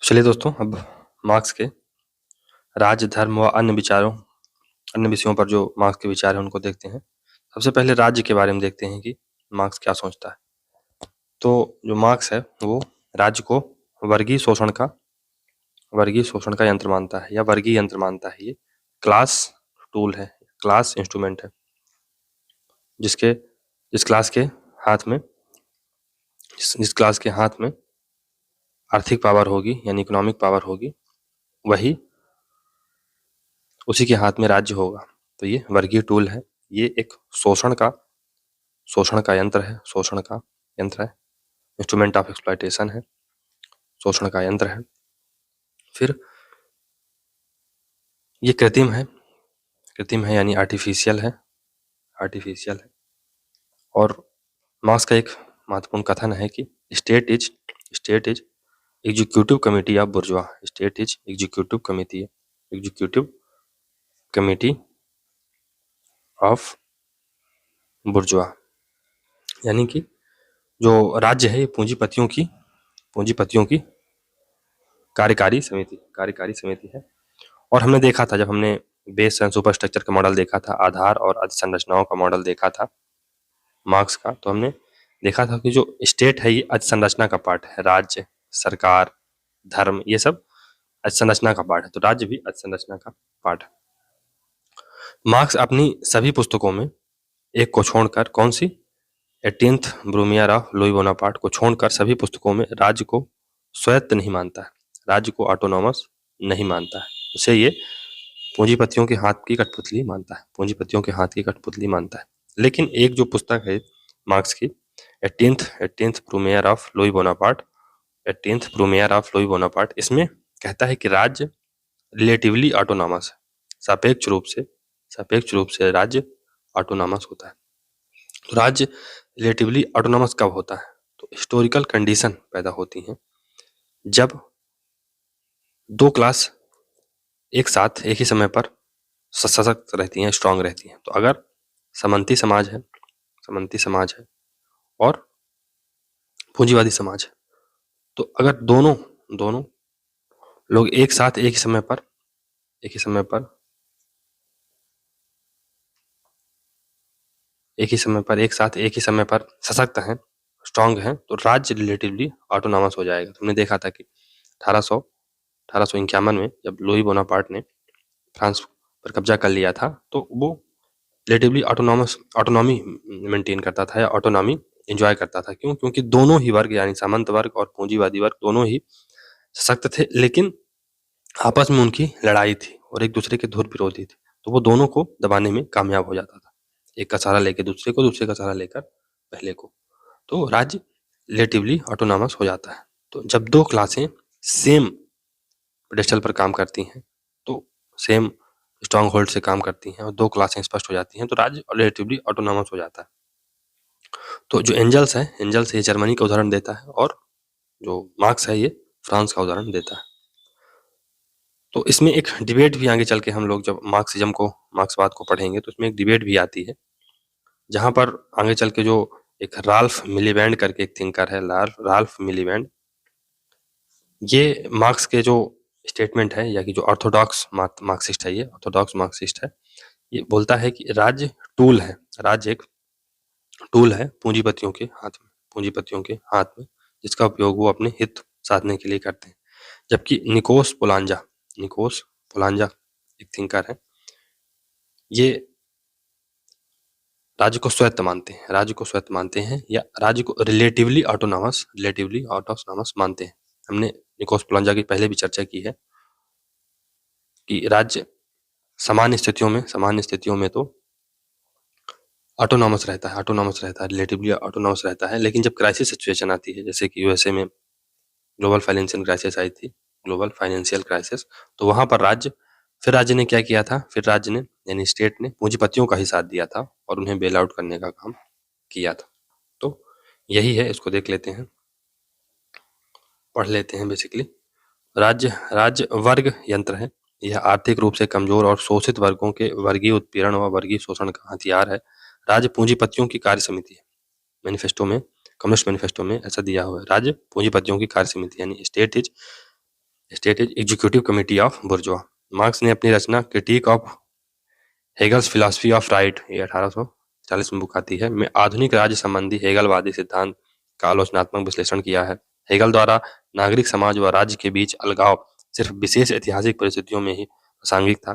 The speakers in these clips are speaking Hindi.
चलिए दोस्तों, अब मार्क्स के राज, धर्म व अन्य विषयों पर जो मार्क्स के विचार हैं उनको देखते हैं। सबसे पहले राज्य के बारे में देखते हैं कि मार्क्स क्या सोचता है। तो जो मार्क्स है वो राज्य को वर्गीय शोषण का यंत्र मानता है या वर्गीय यंत्र मानता है। ये क्लास टूल है, क्लास इंस्ट्रूमेंट है, जिस क्लास के हाथ में जिस क्लास के हाथ में आर्थिक पावर होगी यानी इकोनॉमिक पावर होगी, वही उसी के हाथ में राज्य होगा। तो ये वर्गीय टूल है, ये एक शोषण का यंत्र है, इंस्ट्रूमेंट ऑफ एक्सप्लॉयटेशन है, शोषण का यंत्र है। फिर ये कृत्रिम है यानी आर्टिफिशियल है। और मार्क्स का एक महत्वपूर्ण कथन है कि state is executive committee of bourgeois. State is executive committee of bourgeois, यानी कि जो राज्य है ये पूंजीपतियों की कार्यकारी समिति है। और हमने देखा था, जब हमने बेस एंड सुपर स्ट्रक्चर का मॉडल देखा था, आधार और अधिसंरचनाओं का मॉडल देखा था मार्क्स का, तो हमने देखा था कि जो स्टेट है ये अधिसंरचना का पार्ट है। राज्य, सरकार, धर्म, ये सब अधिसंरचना का पार्ट है, तो राज्य भी अधिसंरचना का पार्ट है। मार्क्स अपनी सभी पुस्तकों में एक को छोड़कर, कौन सी, 18th ब्रूमियर ऑफ लुई बोनापार्ट को छोड़कर सभी पुस्तकों में राज्य को स्वायत्त नहीं मानता है, राज्य को ऑटोनॉमस नहीं मानता है। उसे ये पूंजीपतियों के हाथ की कठपुतली मानता है। लेकिन एक जो पुस्तक है मार्क्स की, 18th ब्रूमियर ऑफ लुई बोनापार्ट, इसमें कहता है कि राज्य रिलेटिवली ऑटोनॉमस है, सापेक्ष रूप से राज्य ऑटोनॉमस होता है। तो राज्य रिलेटिवली ऑटोनॉमस कब होता है? तो हिस्टोरिकल कंडीशन पैदा होती हैं जब दो क्लास एक साथ एक ही समय पर सशक्त रहती हैं, स्ट्रांग रहती हैं। तो अगर सामंती समाज है और पूंजीवादी समाज है, तो अगर दोनों लोग एक साथ एक ही समय पर सशक्त हैं, स्ट्रांग हैं, तो राज्य रिलेटिवली ऑटोनॉमस हो जाएगा। तुमने देखा था कि 1851 में जब लुई बोनापार्ट ने फ्रांस पर कब्जा कर लिया था, तो वो रिलेटिवली ऑटोनॉमी मेंटेन करता था या ऑटोनॉमी एंजॉय करता था। क्यों? क्योंकि दोनों ही वर्ग यानी सामंत वर्ग और पूंजीवादी वर्ग दोनों ही सशक्त थे, लेकिन आपस में उनकी लड़ाई थी और एक दूसरे के धुर विरोधी थे, तो वो दोनों को दबाने में कामयाब हो जाता था, एक का सहारा लेकर दूसरे को, दूसरे का सहारा लेकर पहले को, तो राज्य रिलेटिवली ऑटोनॉमस हो जाता है। तो जब दो क्लासें सेम पेडेस्टल पर काम करती हैं, तो सेम स्ट्रॉन्ग होल्ड से काम करती हैं और दो क्लासें स्पष्ट हो जाती हैं, तो राज्य रिलेटिवली ऑटोनॉमस हो जाता है। तो जो एंजल्स ये जर्मनी का उदाहरण देता है और जो मार्क्स है ये फ्रांस का उदाहरण देता है। तो इसमें एक डिबेट भी आगे चल के, हम लोग जब मार्क्सवाद को पढ़ेंगे तो इसमें एक डिबेट भी आती है, जहां पर आगे चल के जो एक राल्फ मिलीबैंड करके एक थिंकर है, राल्फ मिलीबैंड, ये मार्क्स के जो स्टेटमेंट है या कि जो ऑर्थोडॉक्स मार्क्सिस्ट है, ये बोलता है कि राज्य एक टूल है पूंजीपतियों के हाथ में, जिसका उपयोग वो अपने हित साधने के लिए करते हैं। जबकि निकोस पोलांजा एक थिंकर है, ये राज्य को स्वायत्त मानते हैं या राज्य को रिलेटिवली ऑटोनॉमस मानते हैं। हमने निकोस पोलांजा की पहले भी चर्चा की है कि राज्य सामान्य स्थितियों में तो ऑटोनॉमस रहता है, रिलेटिवली ऑटोनॉमस रहता है, लेकिन जब क्राइसिस सिचुएशन आती है, जैसे कि यूएसए में ग्लोबल फाइनेंशियल क्राइसिस आई थी, तो वहां पर राज्य ने क्या किया था? यानी स्टेट ने पूंजीपतियों का ही साथ दिया था और उन्हें बेल आउट करने का काम किया था। तो यही है, इसको देख लेते हैं, पढ़ लेते हैं। बेसिकली राज्य वर्ग यंत्र है, यह आर्थिक रूप से कमजोर और शोषित वर्गों के वर्गीय उत्पीड़न व वर्गीय शोषण का हथियार है। राज्य पूंजीपतियों की कार्य समिति है। कम्युनिस्ट मैनिफेस्टो में ऐसा दिया हुआ है, राज्य पूंजीपतियों की कार्य समिति, यानी state is state is executive committee of bourgeois. Marx ने अपनी रचना critique of Hegel's philosophy of right, ये 1840 में बुक आती है, में आधुनिक राज्य संबंधी हेगलवादी सिद्धांत का आलोचनात्मक विश्लेषण किया है। हेगल द्वारा नागरिक समाज व राज्य के बीच अलगाव सिर्फ विशेष ऐतिहासिक परिस्थितियों में ही प्रासंगिक था।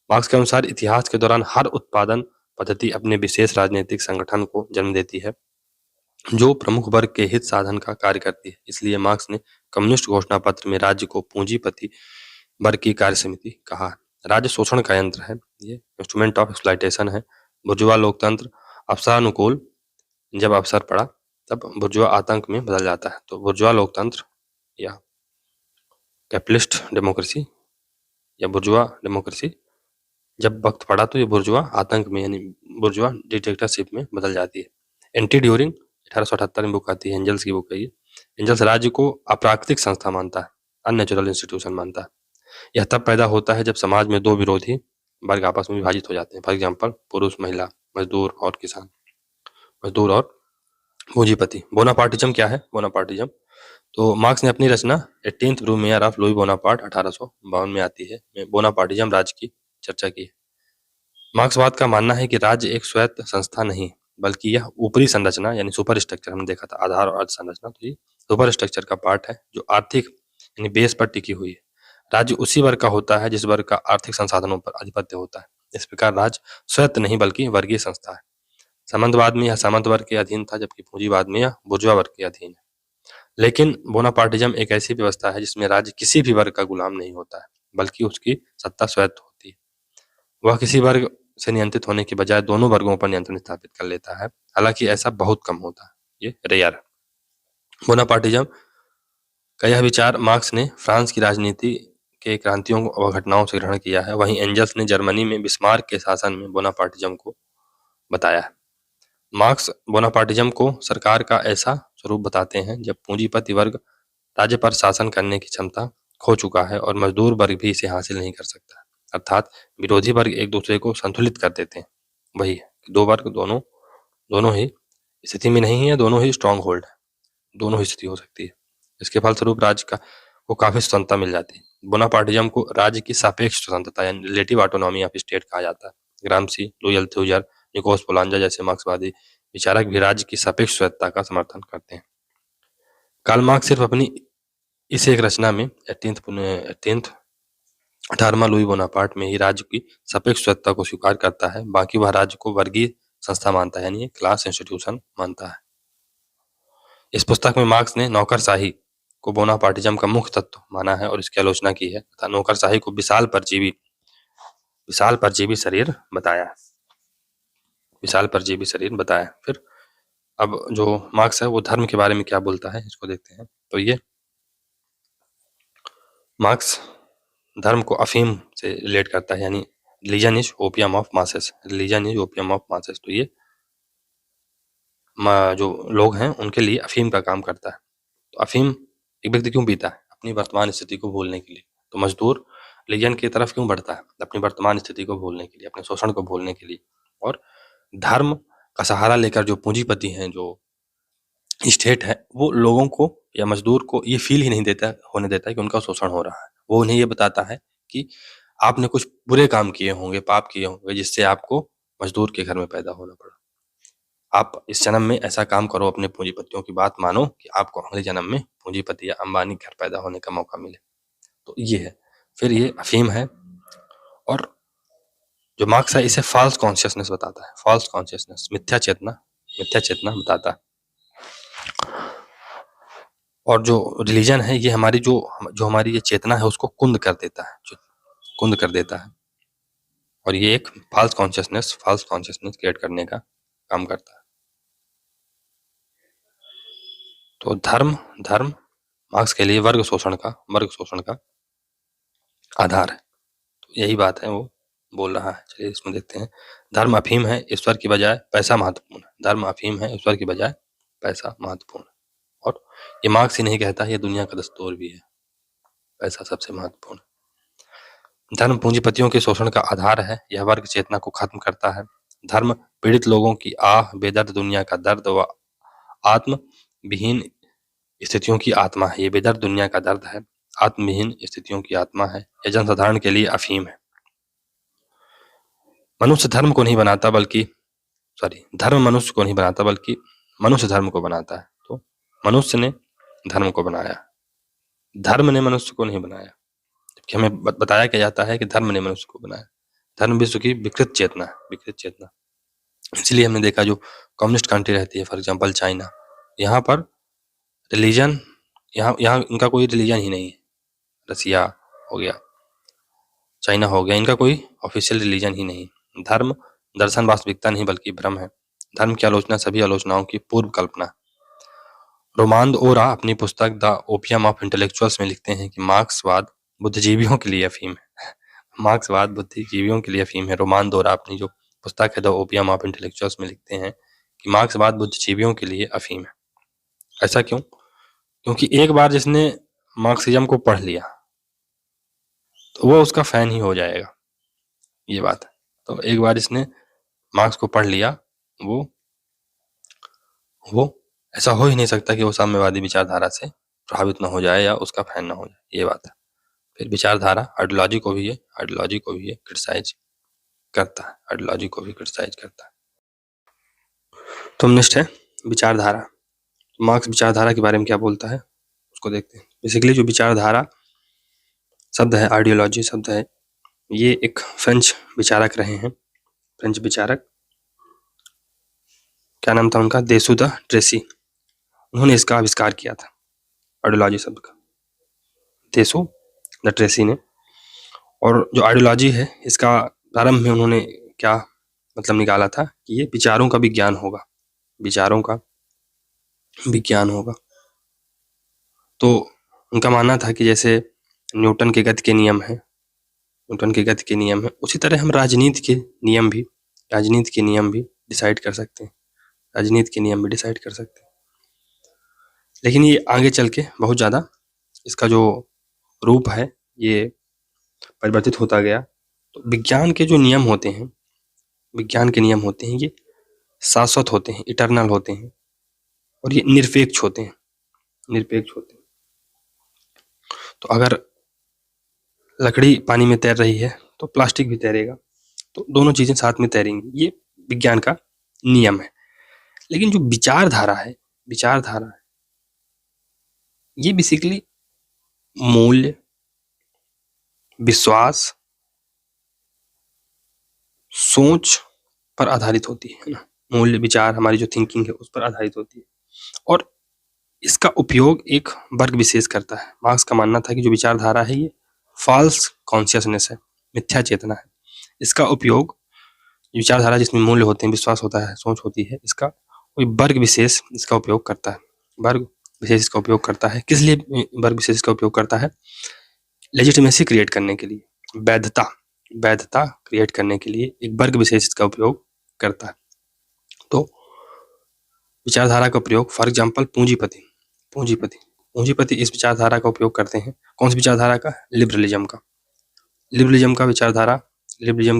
मार्क्स के अनुसार इतिहास के दौरान हर उत्पादन पद्धति अपने विशेष राजनीतिक संगठन को जन्म देती है जो प्रमुख वर्ग के हित साधन का कार्य करती है। इसलिए मार्क्स ने कम्युनिस्ट घोषणा पत्र में राज्य को पूंजीपति वर्ग की कार्य समिति कहा। राज्य शोषण का यंत्र है, ये इंस्ट्रूमेंट ऑफ एक्सप्लॉयटेशन है। बुर्जुआ लोकतंत्र अवसरानुकूल, जब अवसर पड़ा तब बुर्जुआ आतंक में बदल जाता है। तो बुर्जुआ लोकतंत्र या कैपिटलिस्ट डेमोक्रेसी या बुर्जुआ डेमोक्रेसी जब वक्त पड़ा तो ये बुर्जुआ आतंक में यानी बुर्जुआ डिक्टेटरशिप में बदल जाती है। एंटी ड्यूरिंग 1878 में बुक आती है, एंजल्स की बुक है ये। एंजल्स राज्य को अप्राकृतिक संस्था मानता है, अननेचुरल इंस्टीट्यूशन मानता है। यह तब पैदा होता है जब समाज में दो विरोधी वर्ग आपस में विभाजित हो जाते हैं, फॉर एग्जाम्पल पुरुष महिला, मजदूर और किसान, मजदूर और पूंजीपति। बोनापार्टिज्म क्या है? बोनापार्टिज्म तो मार्क्स ने अपनी रचना 18th ब्रूमेयर ऑफ लुई बोनापार्ट 1852 में आती है, में बोनापार्टिज्म राज्य की चर्चा की है। मार्क्सवाद का मानना है कि राज्य एक स्वायत्त संस्था नहीं बल्कि यह ऊपरी संरचना यानी सुपर स्ट्रक्चर, हमने देखा था आधार और अर्ध संरचना, तो ये सुपर स्ट्रक्चर का पार्ट है जो आर्थिक यानी बेस पर टिकी हुई है। राज्य उसी वर्ग का होता है जिस वर्ग का आर्थिक संसाधनों पर आधिपत्य होता है। इस प्रकार राज्य स्वायत्त नहीं बल्कि वर्गीय संस्था है। सामंतवाद में यह सामंत वर्ग के अधीन था जबकि पूंजीवाद में यह बुर्जुआ वर्ग के अधीन है। लेकिन बोनापार्टिज्म एक ऐसी व्यवस्था है जिसमें राज्य किसी भी वर्ग का गुलाम नहीं होता है बल्कि उसकी सत्ता स्वायत्त होती है। वह किसी वर्ग से नियंत्रित होने के बजाय दोनों वर्गों पर नियंत्रण स्थापित कर लेता है, हालांकि ऐसा बहुत कम होता है, ये रेयर है। बोनापार्टिज्म का यह विचार मार्क्स ने फ्रांस की राजनीति के क्रांतियों व घटनाओं से ग्रहण किया है। वहीं एंजल्स ने जर्मनी में बिस्मार्क के शासन में बोनापार्टिज्म को बताया है। मार्क्स बोनापार्टिज्म को सरकार का ऐसा स्वरूप बताते हैं जब पूंजीपति वर्ग राज्य पर शासन करने की क्षमता खो चुका है और मजदूर वर्ग भी इसे हासिल नहीं कर सकता, अर्थात विरोधी वर्ग एक दूसरे को संतुलित कर देते हैं। वही है, दो वर्ग दोनों ही स्थिति में नहीं है, दोनों ही स्ट्रांग होल्ड है, दोनों ही स्थिति हो सकती है। इसके फलस्वरूप राज्य को काफी स्वतंत्रता मिल जाती है। बोनापार्टिज्म को राज्य की सापेक्ष स्वतंत्रता यानी रिलेटिव ऑटोनॉमी ऑफ स्टेट कहा जाता है। ग्रामसी, लुई अल्थुजर, निकोस पोलांजा जैसे मार्क्सवादी विचारक भी राज्य की सापेक्ष स्वायत्तता का समर्थन करते हैं। कार्ल मार्क्स सिर्फ अपनी इस एक रचना में 18वां लुई बोनापार्ट में ही राज्य की सापेक्ष स्वायत्तता को स्वीकार करता है, बाकी वह राज्य को वर्गीय संस्था मानता है यानी क्लास इंस्टीट्यूशन मानता है। इस पुस्तक में मार्क्स ने नौकरशाही को बोनापार्टिज्म का मुख्य तत्व माना है और इसकी आलोचना की है तथा नौकरशाही को विशाल परजीवी शरीर बताया। फिर अब जो मार्क्स है वो धर्म के बारे में क्या बोलता है इसको देखते हैं। तो ये मार्क्स धर्म को अफीम से रिलेट करता है यानी religion is opium of masses. तो ये जो लोग हैं उनके लिए अफीम का काम करता है। तो अफीम एक व्यक्ति क्यों पीता है? अपनी वर्तमान स्थिति को भूलने के लिए। तो मजदूर रिलीजन की तरफ क्यों बढ़ता है? अपनी वर्तमान स्थिति को भूलने के लिए, अपने शोषण को भूलने के लिए। और धर्म का सहारा लेकर जो पूंजीपति हैं, जो स्टेट है, वो लोगों को या मजदूर को ये फील ही नहीं होने देता कि उनका शोषण हो रहा है। वो उन्हें ये बताता है कि आपने कुछ बुरे काम किए होंगे, पाप किए होंगे, जिससे आपको मजदूर के घर में पैदा होना पड़ा। आप इस जन्म में ऐसा काम करो, अपने पूंजीपतियों की बात मानो कि आपको अगले जन्म में पूंजीपति या अंबानी घर पैदा होने का मौका मिले। तो ये है। फिर ये अफीम है। और जो मार्क्स है इसे फॉल्स कॉन्शियसनेस बताता है। फॉल्स कॉन्शियसनेस, मिथ्या चेतना बताता है। और जो रिलीजन है ये हमारी जो हमारी ये चेतना है उसको कुंद कर देता है, और ये एक फॉल्स कॉन्शियसनेस क्रिएट करने का काम करता है। तो धर्म मार्क्स के लिए वर्ग शोषण का आधार है। तो यही बात है वो बोल रहा है। चलिए इसमें देखते हैं। धर्म अफीम है, ईश्वर की बजाय पैसा महत्वपूर्ण है। और ये मार्क्स ही नहीं कहता, ये दुनिया का दस्तूर भी है, पैसा सबसे महत्वपूर्ण। धर्म पूंजीपतियों के शोषण का आधार है, यह वर्ग चेतना को खत्म करता है। धर्म पीड़ित लोगों की आह, बेदर्द दुनिया का दर्द व आत्म विहीन स्थितियों की आत्मा है। ये बेदर्द दुनिया का दर्द है, आत्महीन स्थितियों की आत्मा है या जनसाधारण के लिए अफीम है। मनुष्य धर्म को नहीं बनाता बल्कि धर्म मनुष्य को नहीं बनाता बल्कि मनुष्य धर्म को बनाता है। तो मनुष्य ने धर्म को बनाया, धर्म ने मनुष्य को नहीं बनाया। जबकि हमें बताया क्या जाता है कि धर्म ने मनुष्य को बनाया। धर्म विश्व की विकृत चेतना है, विकृत चेतना। इसलिए हमने देखा जो कम्युनिस्ट कंट्री रहती है, फॉर एग्जांपल चाइना, यहाँ पर रिलीजन, यहाँ इनका कोई रिलीजन ही नहीं है। रसिया हो गया, चाइना हो गया, इनका कोई ऑफिशियल रिलीजन ही नहीं। धर्म दर्शन वास्तविकता नहीं बल्कि भ्रम है। धर्म की आलोचना सभी आलोचनाओं की पूर्व कल्पना। रोमांद ओरा अपनी पुस्तक द ओपियम ऑफ इंटेलेक्चुअल्स में लिखते हैं कि मार्क्सवाद बुद्धिजीवियों के लिए अफीम है। मार्क्सवाद बुद्धिजीवियों के लिए अफीम है। रोमांद ओरा अपनी जो पुस्तक है द ओपियम ऑफ इंटेलेक्चुअल्स में लिखते हैं कि मार्क्सवाद बुद्धिजीवियों के लिए अफीम है। ऐसा क्यों? क्योंकि एक बार जिसने मार्क्सिज्म को पढ़ लिया तो वो उसका फैन ही हो जाएगा, ये बात है। तो एक बार जिसने मार्क्स को पढ़ लिया वो ऐसा हो ही नहीं सकता कि वो साम्यवादी विचारधारा से प्रभावित ना हो जाए या उसका फैन ना हो जाए, ये बात है। फिर विचारधारा आइडियोलॉजी को भी क्रिटिसाइज करता है, आइडियोलॉजी को भी क्रिटिसाइज करता है। तो नेक्स्ट है विचारधारा। मार्क्स विचारधारा के बारे में क्या बोलता है उसको देखते हैं। बेसिकली जो विचारधारा शब्द है, आइडियोलॉजी शब्द है, ये एक फ्रेंच विचारक रहे हैं। फ्रेंच विचारक, क्या नाम था उनका? देसू द ट्रेसी। उन्होंने इसका आविष्कार किया था, आइडियोलॉजी शब्द का, देसू द ट्रेसी ने। और जो आइडियोलॉजी है इसका प्रारंभ में उन्होंने क्या मतलब निकाला था कि ये विचारों का विज्ञान होगा, विचारों का विज्ञान होगा। तो उनका मानना था कि जैसे न्यूटन के गति के नियम है, न्यूटन के गति के नियम है, उसी तरह हम राजनीति के नियम भी डिसाइड कर सकते हैं, राजनीति के नियम भी डिसाइड कर सकते हैं। लेकिन ये आगे चल के बहुत ज़्यादा इसका जो रूप है ये परिवर्तित होता गया। तो विज्ञान के जो नियम होते हैं, विज्ञान के नियम होते हैं, ये शाश्वत होते हैं, इटर्नल होते हैं, और ये निरपेक्ष होते हैं, निरपेक्ष होते हैं। तो अगर लकड़ी पानी में तैर रही है तो प्लास्टिक भी तैरेगा, तो दोनों चीजें साथ में तैरेंगी, ये विज्ञान का नियम है। लेकिन जो विचारधारा है, ये बेसिकली मूल्य, विश्वास, सोच पर आधारित होती है ना। मूल्य, विचार, हमारी जो थिंकिंग है उस पर आधारित होती है, और इसका उपयोग एक वर्ग विशेष करता है। मार्क्स का मानना था कि जो विचारधारा है ये फॉल्स कॉन्शियसनेस है, मिथ्या चेतना है। इसका उपयोग, विचारधारा जिसमें मूल्य होते हैं, विश्वास होता है, सोच होती है, इसका कोई वर्ग विशेष इसका उपयोग करता है, वर्ग विशेष इसका उपयोग करता है। किस लिए वर्ग विशेष इसका उपयोग करता है? लेजिटिमेसी क्रिएट करने के लिए, वैधता क्रिएट करने के लिए एक वर्ग विशेष इसका उपयोग करता है। तो विचारधारा का प्रयोग, फॉर एग्जाम्पल पूंजीपति इस विचारधारा का उपयोग करते हैं। कौन सी विचारधारा का? लिबरलिज्म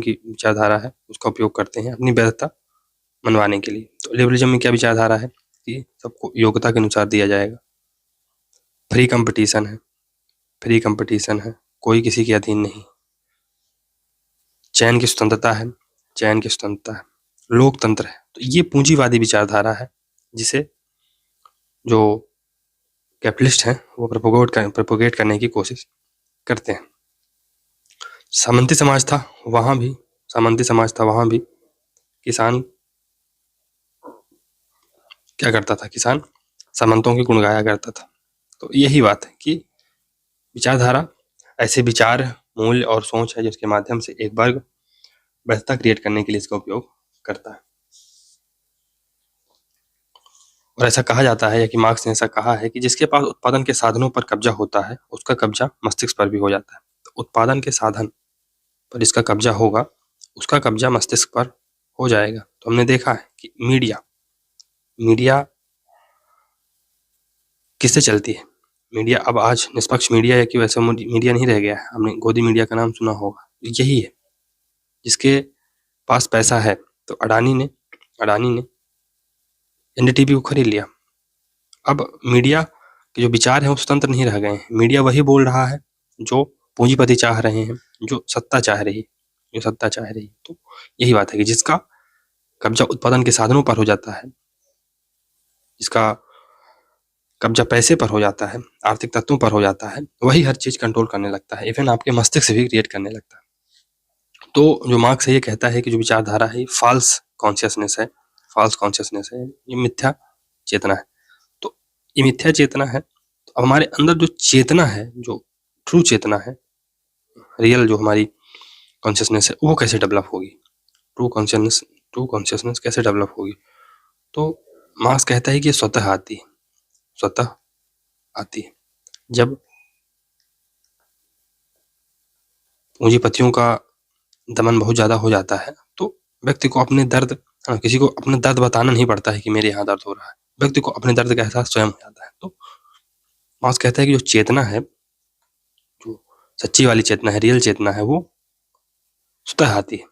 की विचारधारा है, उसका उपयोग करते हैं अपनी वैधता मनवाने के लिए। तो लिबरलिज्म में क्या विचारधारा है कि सबको योग्यता के अनुसार दिया जाएगा, फ्री कंपटीशन है, कोई किसी के अधीन नहीं, चयन की स्वतंत्रता है, लोकतंत्र है। तो ये पूंजीवादी विचारधारा है जिसे जो कैपिटलिस्ट हैं वो प्रोपोगेट करने की कोशिश करते हैं। सामंती समाज था वहां भी किसान क्या करता था? किसान सामंतों की गुण गाया करता था। तो यही बात है कि विचारधारा ऐसे विचार, मूल्य और सोच है जिसके माध्यम से एक वर्ग वैधता क्रिएट करने के लिए इसका उपयोग करता है। और ऐसा कहा जाता है, या कि मार्क्स ने ऐसा कहा है, कि जिसके पास उत्पादन के साधनों पर कब्जा होता है उसका कब्जा मस्तिष्क पर भी हो जाता है। तो उत्पादन के साधन पर जिसका कब्जा होगा उसका कब्जा मस्तिष्क पर हो जाएगा। तो हमने देखा है कि मीडिया किससे चलती है? मीडिया अब आज निष्पक्ष मीडिया है कि वैसा मीडिया नहीं रह गया है। हमने गोदी मीडिया का नाम सुना होगा। यही है, जिसके पास पैसा है। तो अडानी ने एनडीटीवी को खरीद लिया। अब मीडिया कि जो विचार हैं वो स्वतंत्र नहीं रह गए हैं। मीडिया वही बोल रहा है जो पूंजीपति चाह रहे हैं, जो सत्ता चाह रही है। तो यही बात है कि जिसका कब्जा उत्पादन के साधनों पर हो जाता है, जिसका कब्जा पैसे पर हो जाता है, आर्थिक तत्वों पर हो जाता है, वही हर चीज कंट्रोल करने लगता है, इवन आपके मस्तिष्क भी क्रिएट करने लगता है। तो जो मार्क्स है ये कहता है कि जो विचारधारा है फॉल्स कॉन्शियसनेस है, ये मिथ्या चेतना है। तो ये मिथ्या चेतना है, तो हमारे अंदर जो चेतना है, जो ट्रू चेतना है, रियल जो हमारी कॉन्शियसनेस है, वो कैसे डेवलप होगी? ट्रू कॉन्शियसनेस कैसे डेवलप होगी? तो मार्क्स कहता है कि ये स्वतः आती है जब पूंजीपतियों का दमन बहुत ज्यादा हो जाता है, तो व्यक्ति को अपने दर्द, किसी को अपना दर्द बताना नहीं पड़ता है कि मेरे यहाँ दर्द हो रहा है, व्यक्ति को अपने दर्द का एहसास स्वयं हो जाता है। तो मार्क्स कहता है कि जो चेतना है, जो सच्ची वाली चेतना है, रियल चेतना है, वो स्वतः आती है।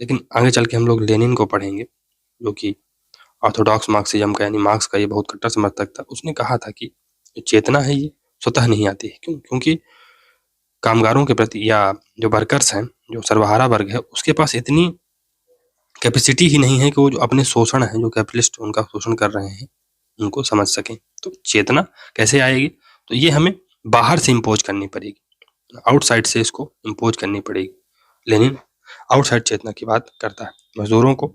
लेकिन आगे चल के हम लोग लेनिन को पढ़ेंगे, जो कि ऑर्थोडॉक्स मार्क्सिज्म का, यानी मार्क्स का ये बहुत कट्टर समर्थक था। उसने कहा था कि जो चेतना है ये स्वतः नहीं आती है। क्यों? क्योंकि कामगारों के प्रति, या जो वर्कर्स हैं, जो सर्वहारा वर्ग है, उसके पास इतनी कैपेसिटी ही नहीं है कि वो जो अपने शोषण है, जो कैपिटलिस्ट उनका शोषण कर रहे हैं, उनको समझ सकें। तो चेतना कैसे आएगी? तो ये हमें बाहर से इम्पोज करनी पड़ेगी, आउटसाइड से इसको इम्पोज करनी पड़ेगी। लेनिन आउटसाइड चेतना की बात करता है, मजदूरों को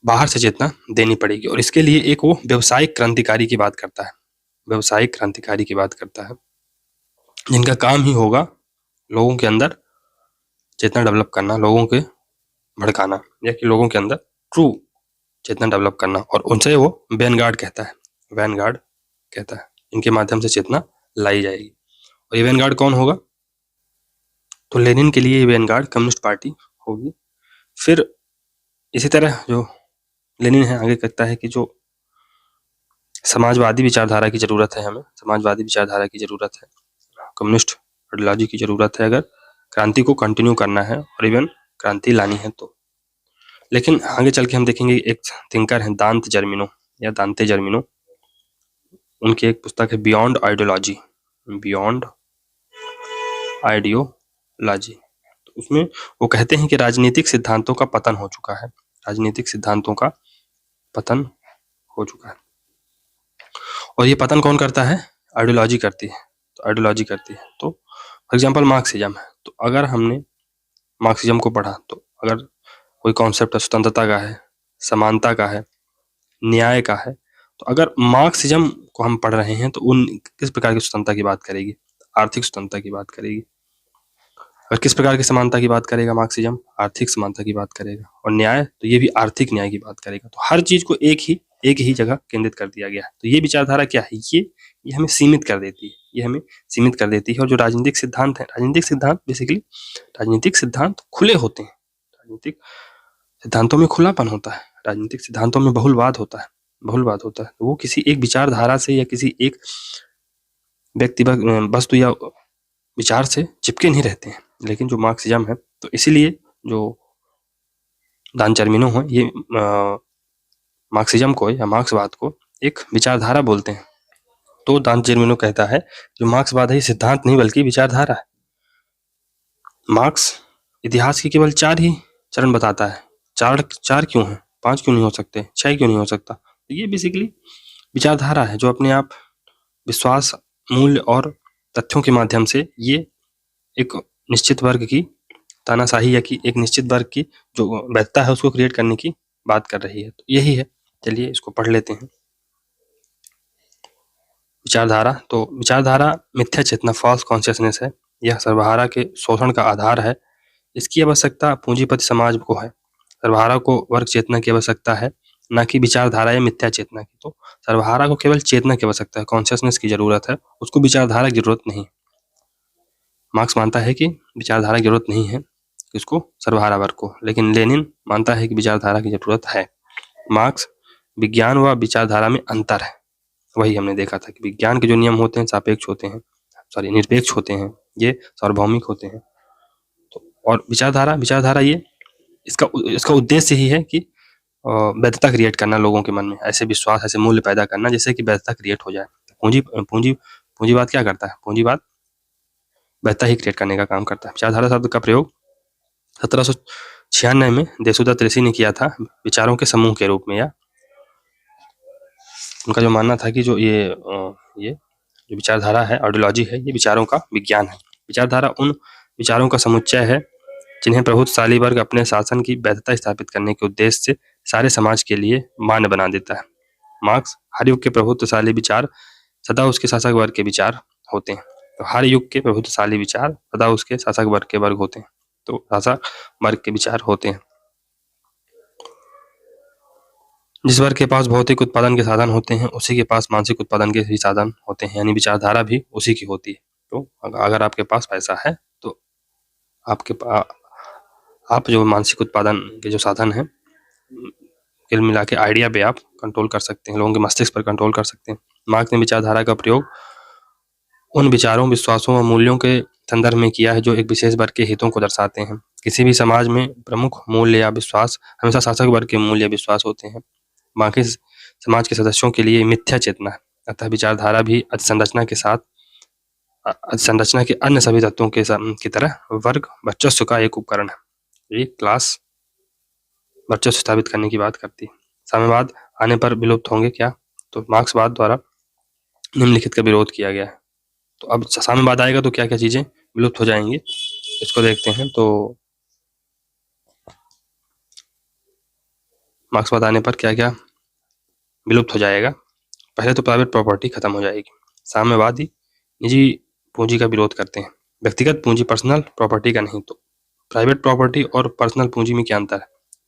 बाहर से चेतना देनी पड़ेगी, और इसके लिए एक वो व्यवसायिक क्रांतिकारी की बात करता है, जिनका काम ही होगा लोगों के अंदर चेतना डेवलप करना, लोगों के भड़काना, या कि लोगों के अंदर ट्रू चेतना डेवलप करना। और उनसे वो वैनगार्ड कहता है, इनके माध्यम से चेतना लाई जाएगी। और ये वैनगार्ड कौन होगा? तो लेनिन के लिए ये वैनगार्ड कम्युनिस्ट पार्टी होगी। फिर इसी तरह जो लेनिन है आगे कहता है कि जो समाजवादी विचारधारा की जरूरत है, हमें समाजवादी विचारधारा की जरूरत है, कम्युनिस्ट आइडियोलॉजी की जरूरत है, अगर क्रांति को कंटिन्यू करना है और इवन क्रांति लानी है तो। लेकिन आगे चल के हम देखेंगे एक थिंकर हैं दांते जर्मिनो, उनकी एक पुस्तक है बियॉन्ड आइडियोलॉजी। तो उसमें वो कहते हैं कि राजनीतिक सिद्धांतों का पतन हो चुका है, और ये पतन कौन करता है? आइडियोलॉजी करती है। तो फॉर एग्जाम्पल मार्क्सिज्म है, तो अगर हमने मार्क्सिज्म को पढ़ा, तो अगर कोई कॉन्सेप्ट स्वतंत्रता का है, समानता का है, न्याय का है, तो अगर मार्क्सिज्म को हम पढ़ रहे हैं तो उन किस प्रकार की स्वतंत्रता की बात करेगी? आर्थिक स्वतंत्रता की बात करेगी। और किस प्रकार की समानता की बात करेगा मार्क्सिज्म? आर्थिक समानता की बात करेगा। और न्याय, तो ये भी आर्थिक न्याय की बात करेगा। तो हर चीज को एक ही जगह केंद्रित कर दिया गया है। तो ये विचारधारा क्या है? ये हमें सीमित कर देती है। और जो राजनीतिक सिद्धांत खुले होते हैं, राजनीतिक सिद्धांतों में खुलापन होता है, राजनीतिक सिद्धांतों में बहुलवाद होता है। तो वो किसी एक विचारधारा से या किसी एक व्यक्ति वस्तु या विचार से चिपके नहीं रहते हैं। लेकिन जो मार्क्सिज्म है, तो इसीलिए जो दान चर्मिनो है, ये मार्क्सिज्म को या मार्क्सवाद को एक विचारधारा बोलते हैं। तो दान चर्मिनो कहता है जो मार्क्सवाद है ये सिद्धांत नहीं बल्कि विचारधारा है। मार्क्स इतिहास के केवल 4 ही चरण बताता है। 4 क्यों है? 5 क्यों नहीं हो सकते? 6 क्यों नहीं हो सकता? तो ये बेसिकली विचारधारा है जो अपने आप विश्वास, मूल्य और तथ्यों के माध्यम से ये एक निश्चित वर्ग की तानाशाही या कि एक निश्चित वर्ग की जो वैधता है उसको क्रिएट करने की बात कर रही है। तो यही है, चलिए इसको पढ़ लेते हैं। विचारधारा, तो विचारधारा मिथ्या चेतना, फॉल्स कॉन्शियसनेस है। यह सर्वहारा के शोषण का आधार है। इसकी आवश्यकता पूंजीपति समाज को है। सर्वहारा को वर्ग चेतना की आवश्यकता है, न कि विचारधारा या मिथ्या चेतना की। तो सर्वहारा को केवल चेतना की आवश्यकता है, कॉन्शियसनेस की जरूरत है, उसको विचारधारा की जरूरत नहीं। मार्क्स मानता है कि विचारधारा की जरूरत नहीं है किसको? सर्वहारा वर्ग को। लेकिन लेनिन मानता है कि विचारधारा की जरूरत है। मार्क्स विज्ञान व विचारधारा में अंतर है, वही हमने देखा था कि विज्ञान के जो नियम होते हैं निरपेक्ष होते हैं, ये सार्वभौमिक होते हैं। तो और विचारधारा ये इसका उद्देश्य ही है कि वैधता क्रिएट करना लोगों के मन में, ऐसे विश्वास, ऐसे मूल्य पैदा करना जिससे कि वैधता क्रिएट हो जाए। पूंजीवाद क्या करता है? पूंजीवाद वैसा ही क्रिएट करने का काम करता है। विचारधारा शब्द का प्रयोग 1796 में देशुदत्त ऋषि ने किया था, विचारों के समूह के रूप में, या उनका जो मानना था कि ये जो विचारधारा है, आइडियोलॉजी है, ये विचारों का विज्ञान है। विचारधारा उन विचारों का समुच्चय है जिन्हें प्रभुत्वशाली वर्ग अपने शासन की वैधता स्थापित करने के उद्देश्य से सारे समाज के लिए मान्य बना देता है। मार्क्स, हर युग के प्रभुत्वशाली विचार सदा उसके शासक वर्ग के विचार होते हैं। तो हर युग के प्रभुत्वशाली विचार सदा उसके शासक वर्ग के वर्ग होते हैं, तो शासक वर्ग के विचार होते हैं। जिस वर्ग के पास भौतिक उत्पादन के साधन होते हैं, उसी के पास मानसिक उत्पादन के भी साधन होते हैं, यानी विचारधारा भी उसी की होती है। तो अगर आपके पास पैसा है तो आप जो मानसिक उत्पादन के जो साधन हैं, कुल मिला के आइडिया पे आप कंट्रोल कर सकते हैं, लोगों के मस्तिष्क पर कंट्रोल कर सकते हैं। मार्क्स ने विचारधारा का प्रयोग उन विचारों, विश्वासों और मूल्यों के संदर्भ में किया है जो एक विशेष वर्ग के हितों को दर्शाते हैं। किसी भी समाज में प्रमुख मूल्य या विश्वास हमेशा शासक वर्ग के मूल्य विश्वास होते हैं, बाकी समाज के सदस्यों के लिए मिथ्या चेतना है। अतः विचारधारा भी संरचना के अन्य सभी तत्वों की तरह वर्ग वर्चस्व का एक उपकरण है। ये क्लास वर्चस्व स्थापित करने की बात करती है। साम्यवाद आने पर विलुप्त होंगे क्या? तो मार्क्सवाद द्वारा निम्नलिखित का विरोध किया गया है। तो अब साम्यवाद आएगा तो क्या क्या चीजें विलुप्त हो जाएंगी, इसको देखते हैं। तो मार्क्सवाद आने पर क्या क्या विलुप्त हो जाएगा? पहले तो प्राइवेट प्रॉपर्टी खत्म हो जाएगी। साम्यवादी निजी पूंजी का विरोध करते हैं, व्यक्तिगत पूंजी, पर्सनल प्रॉपर्टी का नहीं। तो प्राइवेट प्रॉपर्टी और पर्सनल पूंजी में क्या अंतर है?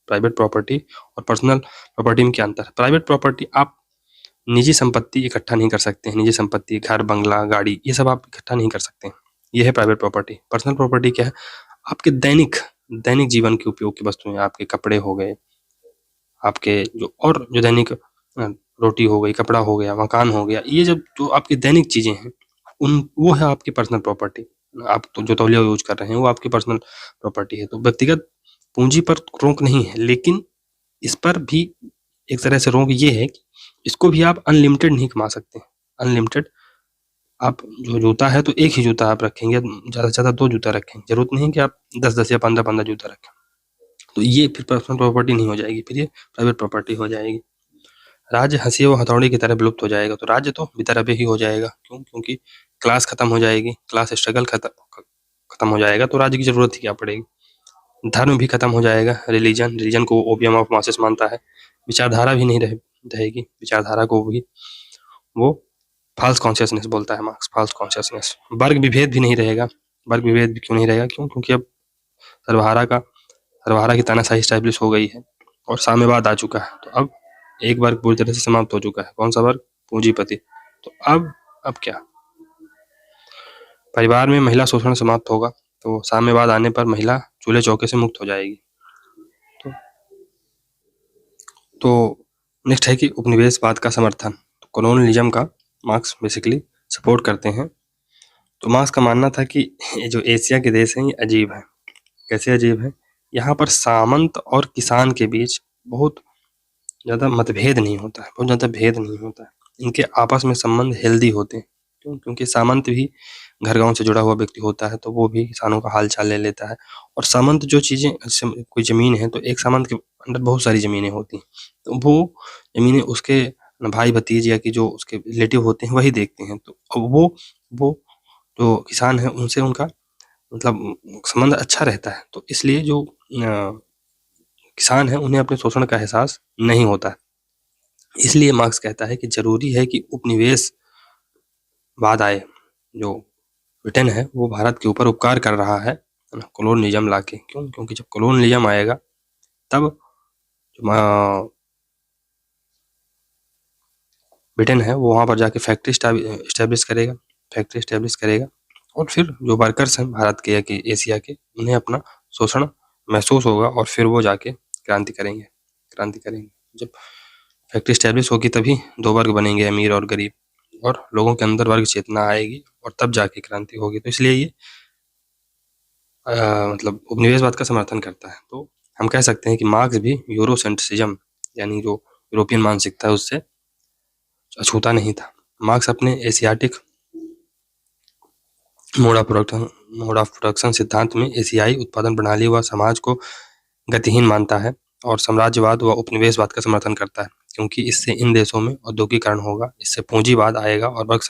प्राइवेट प्रॉपर्टी और पर्सनल प्रॉपर्टी में क्या अंतर है? प्राइवेट प्रॉपर्टी, आप निजी संपत्ति इकट्ठा नहीं कर सकते हैं। निजी संपत्ति, घर, बंगला, गाड़ी, ये सब आप इकट्ठा नहीं कर सकते हैं। ये है प्राइवेट प्रॉपर्टी। पर्सनल प्रॉपर्टी क्या है? आपके दैनिक जीवन के उपयोग की वस्तुएं, आपके कपड़े हो गए, आपके जो दैनिक रोटी हो गई, कपड़ा हो गया, मकान हो गया, ये जो आपकी दैनिक चीजें हैं, वो है आपकी पर्सनल प्रॉपर्टी। आप तो जो तौलिया यूज कर रहे हैं वो आपकी पर्सनल प्रॉपर्टी है। तो व्यक्तिगत पूंजी पर रोक नहीं है, लेकिन इस पर भी एक तरह से रोक ये है कि इसको भी आप अनलिमिटेड नहीं कमा सकते। अनलिमिटेड, आप जो जूता है तो एक ही जूता आप रखेंगे, ज़्यादा से ज़्यादा 2 जूता रखेंगे, जरूरत नहीं कि आप 10-10 या 15-15 जूता रखें। तो ये फिर पर्सनल प्रॉपर्टी नहीं हो जाएगी, फिर ये प्राइवेट प्रॉपर्टी हो जाएगी। राज्य हंसी व हथौड़ी की तरह विलुप्त हो जाएगा। तो राज्य तो बितरबे ही हो जाएगा। क्यों? क्योंकि क्लास खत्म हो जाएगी, क्लास स्ट्रगल खत्म हो जाएगा, तो राज्य की जरूरत ही क्या पड़ेगी। धर्म भी खत्म हो जाएगा, रिलीजन को ओपियम ऑफ मासेस मानता है। विचारधारा भी नहीं रहेगी, विचारधारा को भी वो फॉल्स कॉन्शियसनेस बोलता है मार्क्स, फॉल्स कॉन्शियसनेस। वर्ग विभेद भी नहीं रहेगा। वर्ग विभेद भी क्यों नहीं रहेगा? क्यों? क्योंकि अब सर्वहारा की तानाशाही स्टैब्लिश हो गई है और साम्यवाद आ चुका है। तो अब एक वर्ग पूरी तरह से समाप्त हो चुका है। कौन सा वर्ग? पूंजीपति। तो अब क्या? परिवार में महिला शोषण समाप्त होगा। तो साम्यवाद आने पर महिला चूल्हे चौके से मुक्त हो जाएगी। तो नेक्स्ट है कि उपनिवेशवाद का समर्थन। तो कॉलोनियलिज्म का मार्क्स बेसिकली सपोर्ट करते हैं। तो मार्क्स का मानना था कि ये जो एशिया के देश हैं ये अजीब है। कैसे अजीब है? यहाँ पर सामंत और किसान के बीच बहुत ज़्यादा मतभेद नहीं होता है, बहुत ज़्यादा भेद नहीं होता है। इनके आपस में संबंध हेल्दी होते हैं। क्यों? क्योंकि सामंत भी घर गांव से जुड़ा हुआ व्यक्ति होता है, तो वो भी किसानों का हाल चाल ले लेता है। और सामंत जो चीज़ें, कोई ज़मीन है तो एक सामंत के अंदर बहुत सारी ज़मीनें होती हैं, तो वो ज़मीनें उसके भाई भतीज या कि जो उसके रिलेटिव होते हैं वही देखते हैं। तो वो जो किसान है उनसे उनका मतलब संबंध अच्छा रहता है। तो इसलिए जो किसान है उन्हें अपने शोषण का एहसास नहीं होता है। इसलिए मार्क्स कहता है कि जरूरी है कि उपनिवेशवाद आए। जो ब्रिटेन है वो भारत के ऊपर उपकार कर रहा है कॉलोनियलिज्म लाके। क्यों? क्योंकि जब कॉलोनियलिज्म आएगा तब ब्रिटेन है वो वहाँ पर जाके फैक्ट्री स्टैब्लिश करेगा और फिर जो वर्कर्स हैं भारत के या कि एशिया के, उन्हें अपना शोषण महसूस होगा और फिर वो जाके क्रांति करेंगे। जब फैक्ट्री स्टैब्लिश होगी तभी 2 वर्ग बनेंगे, अमीर और गरीब, और लोगों के अंदर वर्ग चेतना आएगी और तब जाके क्रांति होगी। तो इसलिए ये मतलब उपनिवेशवाद का समर्थन करता है। तो हम कह सकते हैं कि मार्क्स भी यूरोसेंट्रिज्म यानी जो यूरोपियन मानसिकता है उससे अछूता नहीं था। मार्क्स अपने एशियाटिक मोड ऑफ प्रोडक्शन सिद्धांत में एशियाई उत्पादन प्रणाली व समाज को गतिहीन मानता है और साम्राज्यवाद व उपनिवेशवाद का समर्थन करता है, क्योंकि इससे इन देशों में औद्योगिकरण होगा, इससे पूंजीवाद आएगा और वर्ग